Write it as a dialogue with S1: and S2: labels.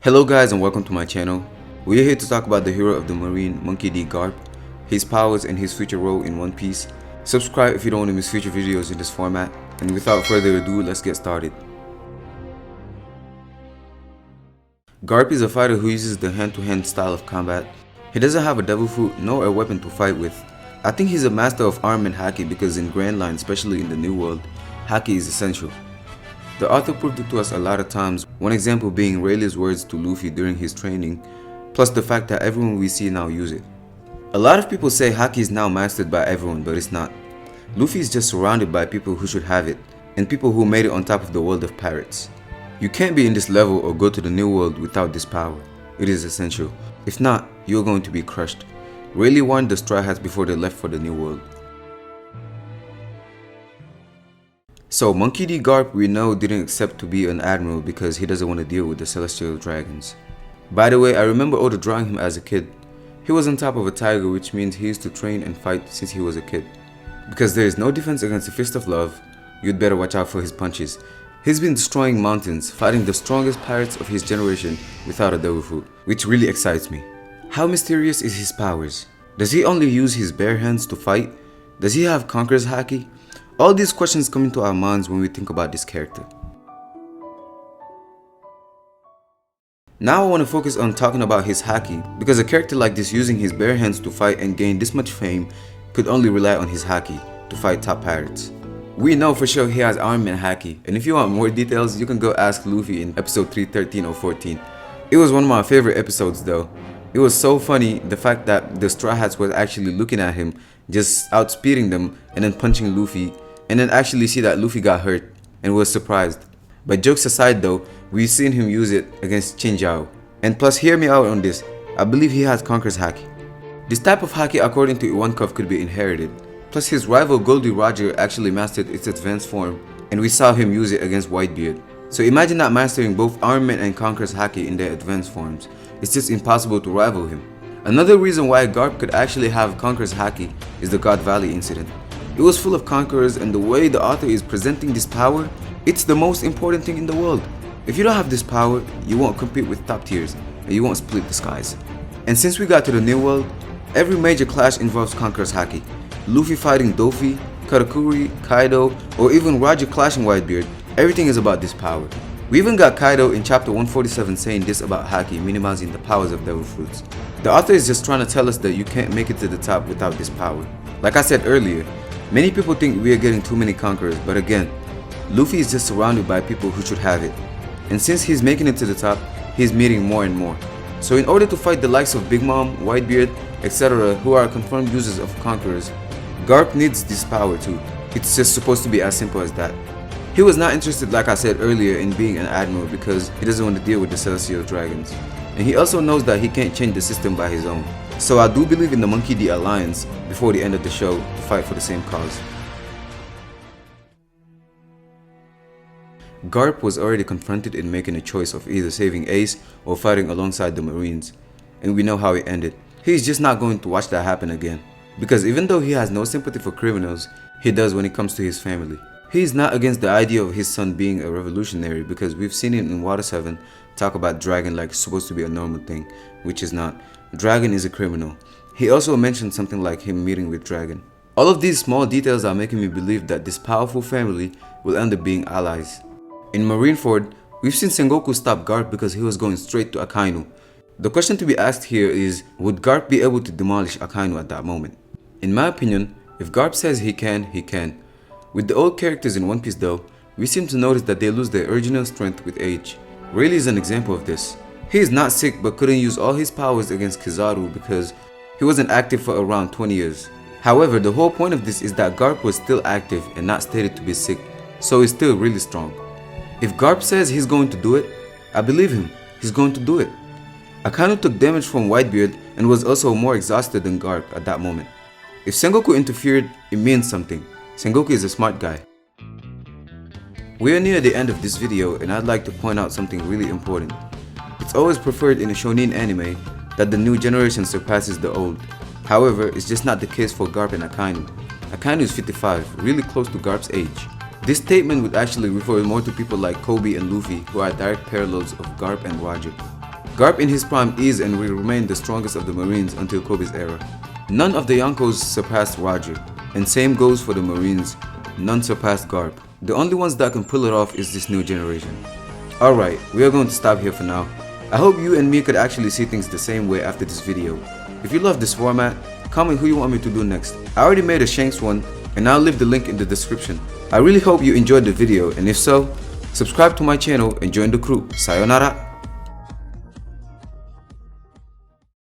S1: Hello guys and welcome to my channel. We are here to talk about the hero of the Marine, Monkey D Garp, his powers and his future role in One Piece. Subscribe if you don't want to miss future videos in this format, and without further ado, let's get started. Garp is a fighter who uses the hand-to-hand style of combat. He doesn't have a devil fruit nor a weapon to fight with. I think he's a master of arm and haki because in Grand Line, especially in the New World, haki is essential. The author proved it to us a lot of times, one example being Rayleigh's words to Luffy during his training, plus the fact that everyone we see now use it. A lot of people say haki is now mastered by everyone, but it's not. Luffy is just surrounded by people who should have it, and people who made it on top of the world of pirates. You can't be in this level or go to the New World without this power. It is essential. If not, you're going to be crushed. Rayleigh warned the Straw Hats before they left for the New World. So Monkey D Garp we know didn't accept to be an admiral because he doesn't want to deal with the celestial dragons. By the way, I remember Oda drawing him as a kid. He was on top of a tiger, which means he used to train and fight since he was a kid. Because there is no defense against the Fist of Love, you'd better watch out for his punches. He's been destroying mountains, fighting the strongest pirates of his generation without a devil fruit, which really excites me. How mysterious is his powers? Does he only use his bare hands to fight? Does he have Conquerors Haki? All these questions come into our minds when we think about this character. Now I want to focus on talking about his haki, because a character like this using his bare hands to fight and gain this much fame could only rely on his haki to fight top pirates. We know for sure he has arm and haki, and if you want more details you can go ask Luffy in episode 313 or 14. It was one of my favorite episodes though. It was so funny, the fact that the Straw Hats was actually looking at him, just outspeeding them and then punching Luffy, and then actually see that Luffy got hurt and was surprised. But jokes aside though, we've seen him use it against Chinjao. And plus, hear me out on this, I believe he has Conquerors Haki. This type of haki according to Ivankov could be inherited. Plus his rival Goldie Roger actually mastered its advanced form, and we saw him use it against Whitebeard. So imagine not mastering both Armament and Conquerors Haki in their advanced forms. It's just impossible to rival him. Another reason why Garp could actually have Conquerors Haki is the God Valley incident. It was full of conquerors, and the way the author is presenting this power, it's the most important thing in the world. If you don't have this power, you won't compete with top tiers, and you won't split the skies. And since we got to the New World, every major clash involves Conquerors Haki. Luffy fighting Dofi, Katakuri, Kaido, or even Roger clashing Whitebeard, everything is about this power. We even got Kaido in chapter 147 saying this about haki minimizing the powers of devil fruits. The author is just trying to tell us that you can't make it to the top without this power. Like I said earlier, many people think we are getting too many conquerors, but again, Luffy is just surrounded by people who should have it. And since he's making it to the top, he's meeting more and more. So in order to fight the likes of Big Mom, Whitebeard, etc. who are confirmed users of conquerors, Garp needs this power too. It's just supposed to be as simple as that. He was not interested, like I said earlier, in being an admiral because he doesn't want to deal with the celestial dragons. And he also knows that he can't change the system by his own. So I do believe in the Monkey D Alliance before the end of the show to fight for the same cause. Garp was already confronted in making a choice of either saving Ace or fighting alongside the Marines. And we know how it ended. He's just not going to watch that happen again. Because even though he has no sympathy for criminals, he does when it comes to his family. He is not against the idea of his son being a revolutionary because we've seen him in Water 7 talk about Dragon like it's supposed to be a normal thing, which is not. Dragon is a criminal. He also mentioned something like him meeting with Dragon. All of these small details are making me believe that this powerful family will end up being allies. In Marineford, we've seen Sengoku stop Garp because he was going straight to Akainu. The question to be asked here is, would Garp be able to demolish Akainu at that moment? In my opinion, if Garp says he can, he can. With the old characters in One Piece though, we seem to notice that they lose their original strength with age. Rayleigh is an example of this. He is not sick but couldn't use all his powers against Kizaru because he wasn't active for around 20 years. However, the whole point of this is that Garp was still active and not stated to be sick, so he's still really strong. If Garp says he's going to do it, I believe him, he's going to do it. Akainu took damage from Whitebeard and was also more exhausted than Garp at that moment. If Sengoku interfered, it means something. Sengoku is a smart guy. We are near the end of this video and I'd like to point out something really important. It's always preferred in a shonen anime that the new generation surpasses the old. However, it's just not the case for Garp and Akainu. Akainu is 55, really close to Garp's age. This statement would actually refer more to people like Kobe and Luffy, who are direct parallels of Garp and Roger. Garp in his prime is and will remain the strongest of the Marines until Kobe's era. None of the Yonkos surpassed Roger, and same goes for the Marines, none surpassed Garp. The only ones that can pull it off is this new generation. Alright, we are going to stop here for now. I hope you and me could actually see things the same way after this video. If you love this format, comment who you want me to do next. I already made a Shanks one, and I'll leave the link in the description. I really hope you enjoyed the video, and if so, subscribe to my channel and join the crew. Sayonara!